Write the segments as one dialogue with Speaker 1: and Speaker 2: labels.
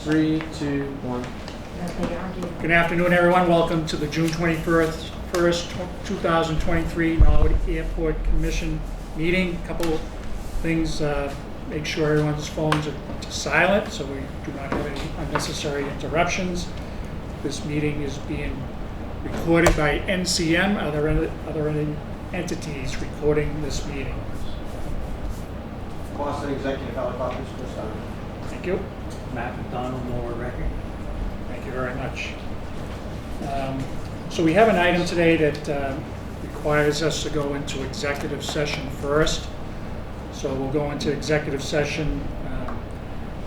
Speaker 1: 3, 2, 1.
Speaker 2: Good afternoon, everyone. Welcome to the June 21st, 2023 Norwood Airport Commission meeting. A couple things, make sure everyone's phones are silent so we do not have any unnecessary interruptions. This meeting is being recorded by NCM. Are there other entities recording this meeting?
Speaker 3: Boston Executive Helicopters, Chris Dunn.
Speaker 2: Thank you.
Speaker 1: Matt McDonald, Norwood Record.
Speaker 2: Thank you very much. So we have an item today that requires us to go into executive session first. So we'll go into executive session,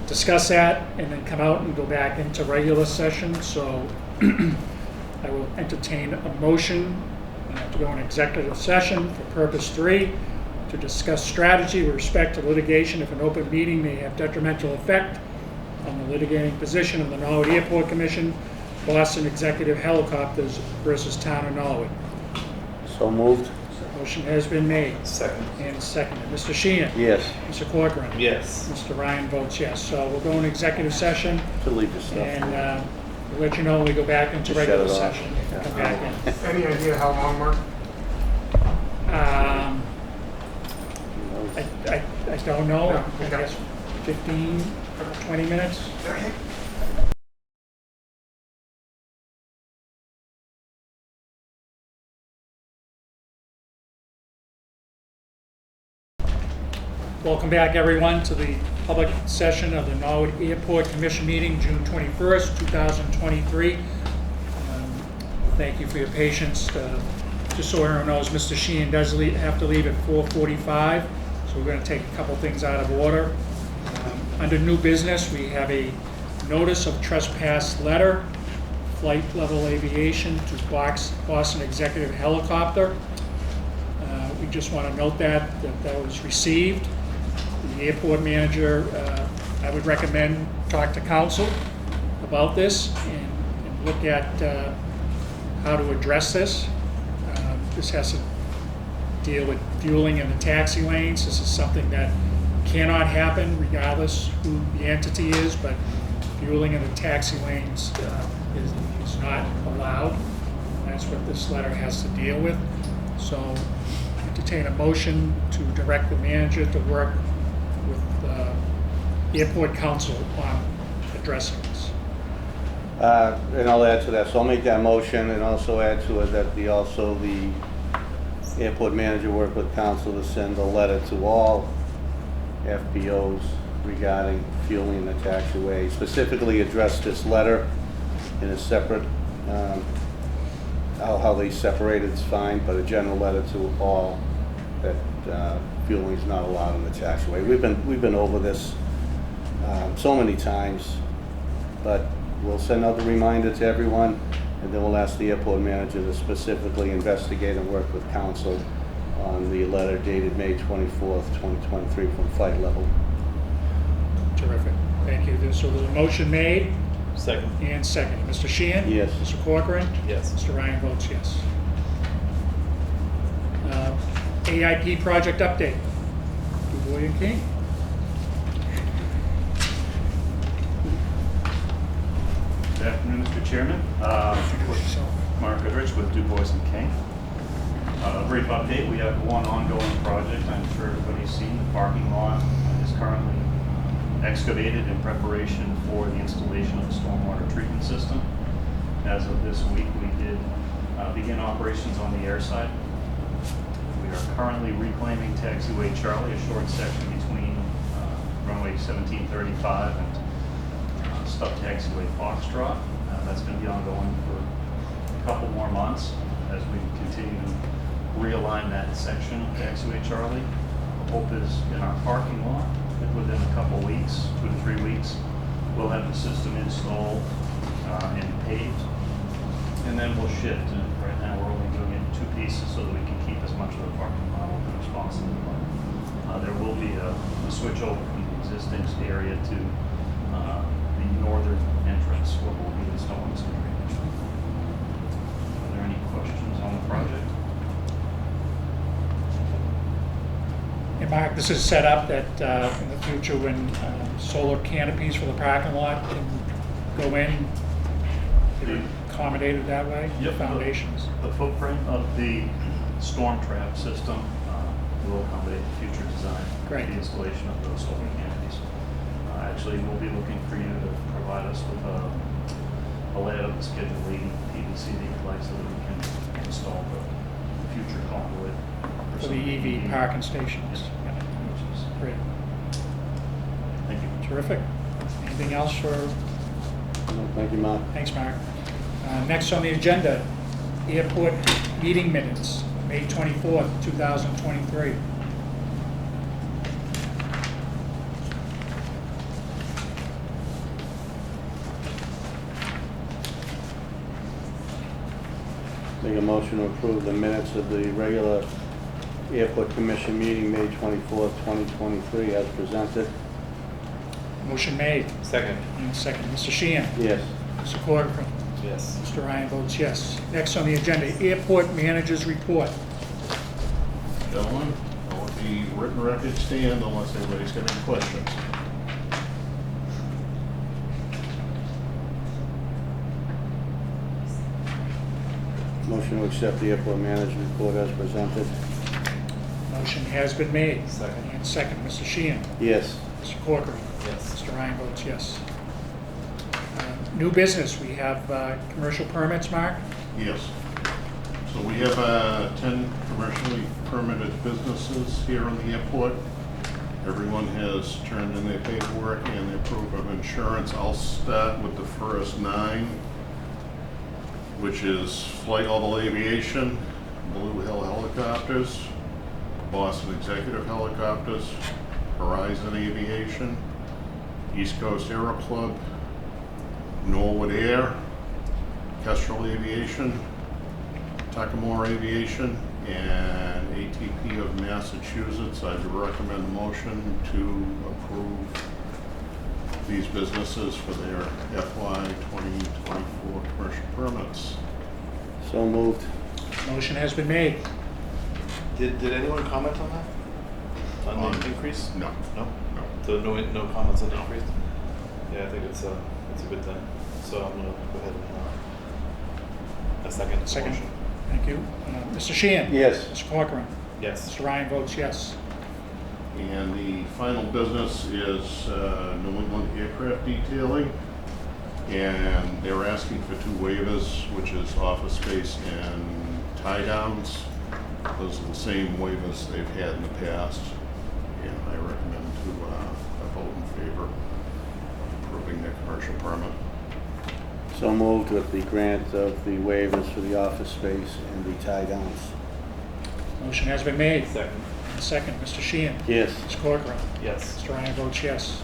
Speaker 2: discuss that, and then come out and go back into regular session. So I will entertain a motion to go in executive session for purpose 3, to discuss strategy with respect to litigation if an open meeting may have detrimental effect on the litigating position of the Norwood Airport Commission, Boston Executive Helicopters versus Town of Norwood.
Speaker 4: So moved.
Speaker 2: Motion has been made
Speaker 5: Second.
Speaker 2: and seconded. Mr. Sheehan?
Speaker 4: Yes.
Speaker 2: Mr. Corcoran?
Speaker 5: Yes.
Speaker 2: Mr. Ryan votes yes. So we'll go in executive session
Speaker 4: To leave your stuff.
Speaker 2: and we'll let you know when we go back into
Speaker 4: Just shut
Speaker 2: regular
Speaker 4: it off.
Speaker 2: session.
Speaker 4: Yeah.
Speaker 2: Come back in.
Speaker 3: Any idea how long, Mark?
Speaker 2: I don't know. I guess 15, 20 minutes. Welcome back, everyone, to the public session of the Norwood Airport Commission meeting, June 21st, 2023. Thank you for your patience. Just so everyone knows, Mr. Sheehan does have to leave at 4:45, so we're going to take a couple things out of order. Under new business, we have a notice of trespass letter, Flight Level Aviation to Boston Executive Helicopter. We just want to note that was received. The airport manager, I would recommend talk to council about this and look at how to address this. This has to deal with fueling in the taxi lanes. This is something that cannot happen regardless who the entity is, but fueling in the taxi lanes is not allowed. That's what this letter has to deal with. So entertain a motion to direct the manager to work with the airport council on addressing this.
Speaker 4: And I'll add to that. So I'll make that motion and also add to it that the airport manager work with council to send a letter to all FBOs regarding fueling in the taxiway. Specifically address this letter in a separate, how they separate it's fine, but a general letter to all that fueling is not allowed in the taxiway. We've been over this so many times, but we'll send out the reminder to everyone, and then we'll ask the airport manager to specifically investigate and work with council on the letter dated May 24th, 2023 from Flight Level.
Speaker 2: Terrific. Thank you. So there's a motion made
Speaker 5: Second.
Speaker 2: and seconded. Mr. Sheehan?
Speaker 4: Yes.
Speaker 2: Mr. Corcoran?
Speaker 5: Yes.
Speaker 2: Mr. Ryan votes yes. AIP project update. DuBois and King.
Speaker 6: Good afternoon, Mr. Chairman.
Speaker 2: Introduce yourself.
Speaker 6: Mark Goodrich with DuBois and King. A brief update, we have one ongoing project I'm sure everybody's seen. The parking lot is currently excavated in preparation for the installation of a stormwater treatment system. As of this week, we did begin operations on the air side. We are currently reclaiming taxiway Charlie, a short section between runway 1735 and stub taxiway Foxtrot. That's going to be ongoing for a couple more months as we continue to realign that section of taxiway Charlie. The hope is in our parking lot that within a couple weeks, 2 to 3 weeks, we'll have the system installed and paved, and then we'll shift. And right now we're only doing it in 2 pieces so that we can keep as much of the parking lot open as possible. There will be a switch over from the existing area to the northern entrance where we'll be installing some drainage. Are there any questions on the project?
Speaker 2: And Mark, This is set up that in the future when solar canopies for the parking lot can go in, they're accommodated that way,
Speaker 6: Yep.
Speaker 2: foundations.
Speaker 6: The footprint of the storm trap system will accommodate the future design.
Speaker 2: Great.
Speaker 6: The installation of those solar canopies. Actually, we'll be looking for you to provide us with a layout of the Schedule 80 PVC that you'd like so that we can install the future conduit.
Speaker 2: For the EV parking stations.
Speaker 6: Yes.
Speaker 2: Yeah.
Speaker 6: Which is-
Speaker 2: Great,
Speaker 6: Thank you.
Speaker 2: terrific. Anything else for,
Speaker 4: Thank you, Mark.
Speaker 2: thanks, Mark. Next on the agenda, airport meeting minutes, May 24th, 2023.
Speaker 4: Make a motion to approve the minutes of the regular Airport Commission meeting, May 24th, 2023, as presented.
Speaker 2: Motion made.
Speaker 3: Second.
Speaker 2: And second, Mr. Sheehan.
Speaker 4: Yes.
Speaker 2: Mr. Corcoran.
Speaker 3: Yes.
Speaker 2: Mr. Ryan votes yes. Next on the agenda, airport managers report.
Speaker 5: Gentlemen, I'll let the written record stand unless anybody's got any questions.
Speaker 4: Motion to accept the airport manager report as presented.
Speaker 2: Motion has been made.
Speaker 3: Second.
Speaker 2: And second, Mr. Sheehan.
Speaker 4: Yes.
Speaker 2: Mr. Corcoran.
Speaker 3: Yes.
Speaker 2: Mr. Ryan votes yes. New business, we have commercial permits, Mark?
Speaker 5: Yes. So we have 10 commercially permitted businesses here on the airport. Everyone has turned in their paperwork and their proof of insurance. I'll start with the first 9, which is Flight Level Aviation, Blue Hill Helicopters, Boston Executive Helicopters, Horizon Aviation, East Coast Aero Club, Norwood Air, Kestrel Aviation, Takamore Aviation, and ATP of Massachusetts. I'd recommend a motion to approve these businesses for their FY 2024 commercial permits.
Speaker 4: So moved.
Speaker 2: Motion has been made.
Speaker 7: Did anyone comment on that? On the increase?
Speaker 5: No.
Speaker 7: No?
Speaker 5: No.
Speaker 7: So no comments on the increase? Yeah, I think it's a good thing. So I'm gonna go ahead and a second.
Speaker 2: Second.
Speaker 7: Motion.
Speaker 2: Thank you. Mr. Sheehan.
Speaker 4: Yes.
Speaker 2: Mr. Corcoran.
Speaker 7: Yes.
Speaker 2: Mr. Ryan votes yes.
Speaker 5: And the final business is New England Aircraft Detailing. And they're asking for 2 waivers, which is office space and tie downs. Those are the same waivers they've had in the past. And I recommend to vote in favor of approving their commercial permit.
Speaker 4: So moved with the grant of the waivers for the office space and the tie downs.
Speaker 2: Motion has been made.
Speaker 7: Second.
Speaker 2: And second, Mr. Sheehan.
Speaker 4: Yes.
Speaker 2: Mr. Corcoran.
Speaker 7: Yes.
Speaker 2: Mr. Ryan votes yes.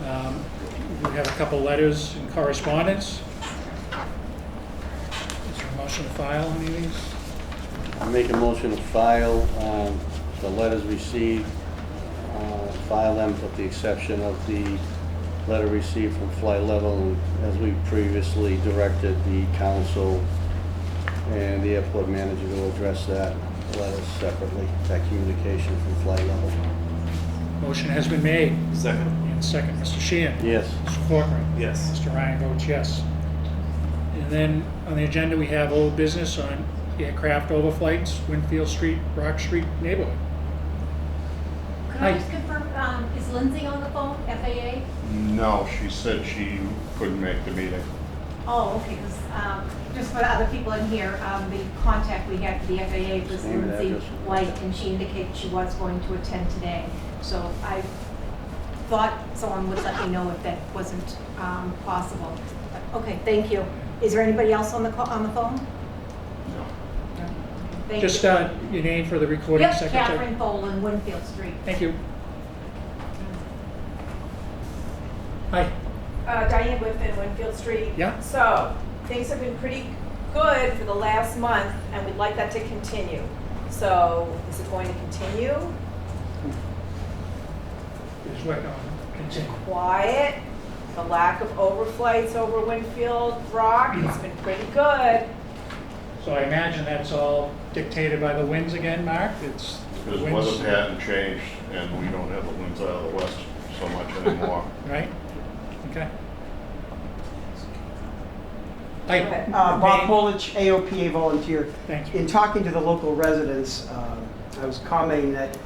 Speaker 2: We have a couple letters in correspondence. Is there a motion to file any of these?
Speaker 4: I make a motion to file the letters received, file them with the exception of the letter received from Flight Level, as we previously directed the council and the airport manager to address that letter separately, that communication from Flight Level.
Speaker 2: Motion has been made.
Speaker 7: Second.
Speaker 2: And second, Mr. Sheehan.
Speaker 4: Yes.
Speaker 2: Mr. Corcoran.
Speaker 7: Yes.
Speaker 2: Mr. Ryan votes yes. And then on the agenda, we have old business on aircraft overflights, Winfield Street, Rock Street neighborhood.
Speaker 8: Could
Speaker 2: Hi.
Speaker 8: I just confirm, is Lindsay on the phone, FAA?
Speaker 5: No, she said she couldn't make the meeting.
Speaker 8: Oh, okay, because, just for the other people in here, the contact we had for the FAA was
Speaker 4: Name and
Speaker 8: Lindsay
Speaker 4: address.
Speaker 8: White, and she indicated she was going to attend today. So I thought someone would let me know if that wasn't possible. Okay, thank you. Is there anybody else on the phone?
Speaker 5: No.
Speaker 8: Thank
Speaker 2: Just
Speaker 8: you.
Speaker 2: your name for the recording
Speaker 8: Yep,
Speaker 2: secretary.
Speaker 8: Catherine Boland, Winfield Street.
Speaker 2: Thank you. Hi.
Speaker 9: Diane Whitman, Winfield Street.
Speaker 2: Yeah.
Speaker 9: So, things have been pretty good for the last month, and we'd like that to continue. So, is it going to continue?
Speaker 2: Just wait on. Continue.
Speaker 9: Quiet. The lack of overflights over Winfield Rock has been pretty good.
Speaker 2: So I imagine that's all dictated by the winds again, Mark? It's
Speaker 5: Because
Speaker 2: Winds.
Speaker 5: weather pattern changed, and we don't have the winds out of the west so much anymore.
Speaker 2: Right? Okay.
Speaker 9: Go ahead.
Speaker 10: Bob Polich, AOPA volunteer.
Speaker 2: Thank you.
Speaker 10: In talking to the local residents, I was commenting that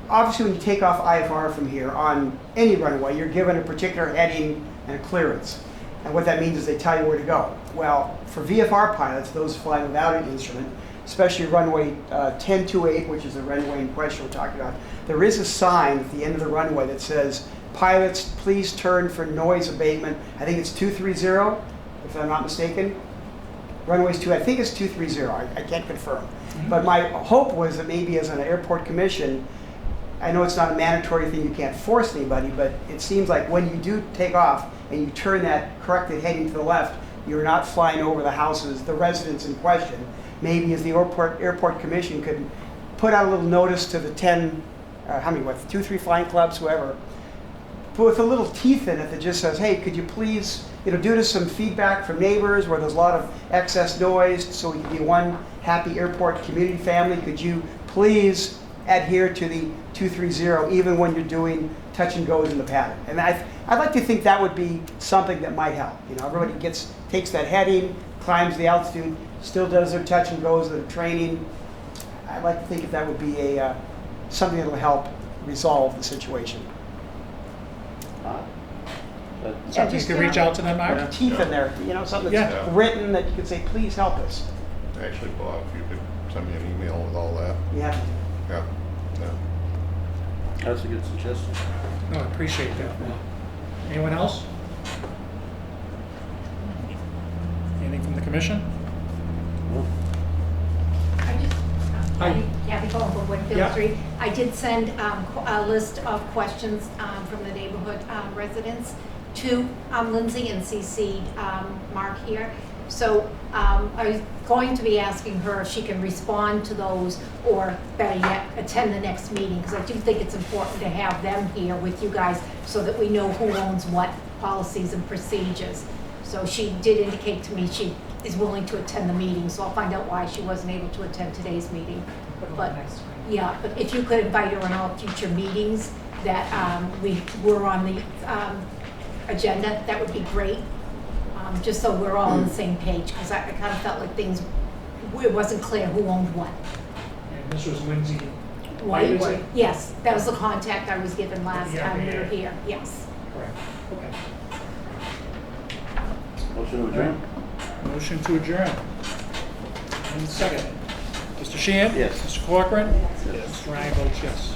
Speaker 10: obviously when you take off IFR from here on any runway, you're given a particular heading and a clearance. And what that means is they tell you where to go. Well, for VFR pilots, those flying without an instrument, especially runway 1028, which is the runway in question we're talking about, there is a sign at the end of the runway that says, pilots, please turn for noise abatement. I think it's 230, if I'm not mistaken. Runway's I think it's 230, I can't confirm. But my hope was that maybe as an airport commission, I know it's not a mandatory thing, you can't force anybody, but it seems like when you do take off and you turn that corrected heading to the left, you're not flying over the houses, the residents in question. Maybe as the airport commission could put out a little notice to the 2, 3 flying clubs, whoever, but with a little teeth in it that just says, hey, could you please, due to some feedback from neighbors where there's a lot of excess noise, so we can be one happy airport community family, could you please adhere to the 230 even when you're doing touch and goes in the pattern? And I'd like to think that would be something that might help. Everybody takes that heading, climbs the altitude, still does their touch and goes, their training. I'd like to think that would be something that will help resolve the situation.
Speaker 2: Something you can reach out to them, Mark?
Speaker 10: Teeth in there, something that's
Speaker 2: Yeah.
Speaker 10: written that you could say, please help us.
Speaker 5: Actually, Bob, if you could send me an email with all that.
Speaker 10: Yeah.
Speaker 5: Yeah, yeah.
Speaker 4: That's a good suggestion.
Speaker 2: No, I appreciate that. Anyone else? Anything from the commission?
Speaker 8: I just,
Speaker 2: Hi.
Speaker 8: Kathy Cohen from Winfield
Speaker 2: Yeah.
Speaker 8: Street. I did send a list of questions from the neighborhood residents to Lindsay and CC'd Mark here. So I was going to be asking her if she can respond to those, or better yet, attend the next meeting, because I do think it's important to have them here with you guys so that we know who owns what policies and procedures. So she did indicate to me she is willing to attend the meeting, so I'll find out why she wasn't able to attend today's meeting. But yeah, but if you could invite her on all future meetings that we were on the agenda, that would be great. Just so we're all on the same page, because I kind of felt like it wasn't clear who owned what.
Speaker 2: And this was Lindsay
Speaker 8: White,
Speaker 2: is it?
Speaker 8: yes, that was the contact I was given last
Speaker 2: Yeah,
Speaker 8: time we were
Speaker 2: yeah.
Speaker 8: here, yes.
Speaker 2: Correct. Okay.
Speaker 4: Motion to adjourn?
Speaker 2: Motion to adjourn. And second. Mr. Sheehan?
Speaker 4: Yes.
Speaker 2: Mr. Corcoran?
Speaker 4: Yes.
Speaker 2: Mr. Ryan votes yes.